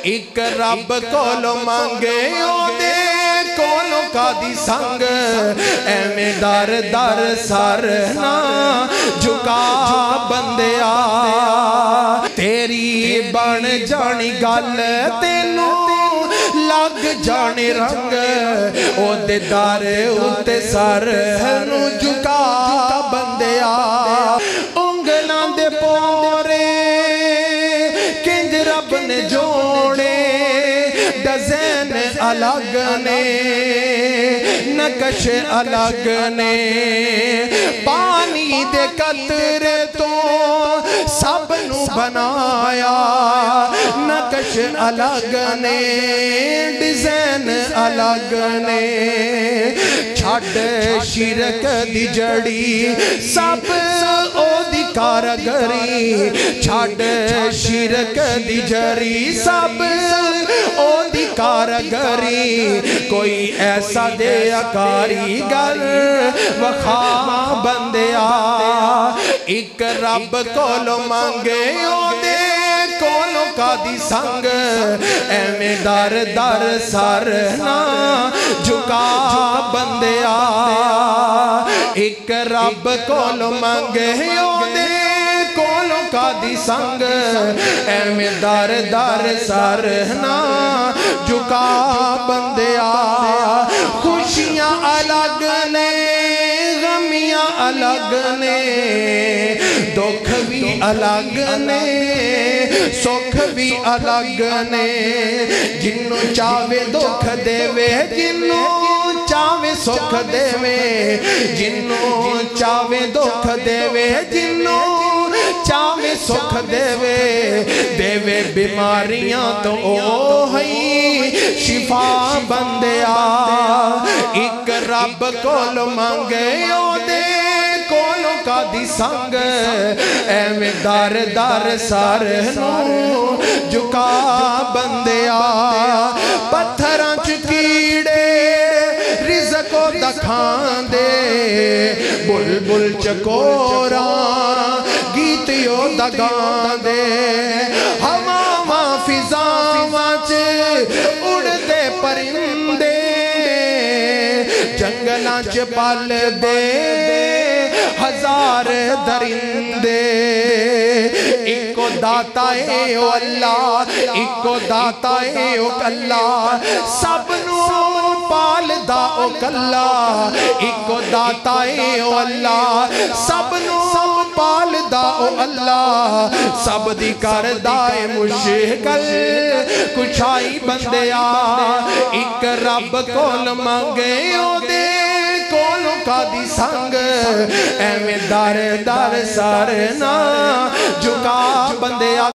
एक रब कोलों मंगे ओदे कोलों कादी संग एवें दर दर सर ना झुका बंदिया तेरी बन जानी गल तेनू लग जाने रंग ओदे दर उत्ते सर नू झुका बंदिया उंगलां दे पोरे किंज रब ने जोड़े डिज़ाइन अलग ने नक्श अलग ने पानी दे कतरे तो सब नू बनाया नक्श अलग ने डिज़ाइन अलग ने छड़ शिरक दी जड़ी सब ओदी कारगरी छड़ शिरक दी जड़ी सब ओदी कारगरी कोई ऐसा दे कारीगर वखा बंदिया एक रब कोलों मंगे ओदे कोलों कादी संग एवें दर दर सर ना झुका बंदिया एक रब कोलों मंगे ओदे कोलों कादी संग एवें दर दर सर ना झुका बंदिया खुशियां अलग ने गमियां अलग ने दुख भी अलग ने सुख भी अलग ने जिन्नू चावे दुख देवे जिन्नू चावे सुख देवे जिन्नू चावे दुख देवे जिन्नू चावे सुख देवे देवे बीमारियां तो ओ हई शिफा बंदिया एक रब कोल मंगे ओदे कोलों कादी संग एवें दर दर सर नू झुका बंदिया पत्थरां च कीड़े रिज़को दखांदे बुलबुल चकोरा गीतियों दगांदे हवावां फिजावां च उड़दे परिंदे जंगलां च पलदे हजार दरिंदे इको दाता है ओ अल्लाह इको दाता है ओ अल्लाह सबनू पालदा ओ कल्ला इको दाता है ओ अल्लाह सबनू पालदा ओ अल्लाह सब दी करदा है मुश्किल कुछाई बंदिया एक रब कोल मंगे ओदे कोलों कादी संग एवें दर दर सर ना झुका बंदिया।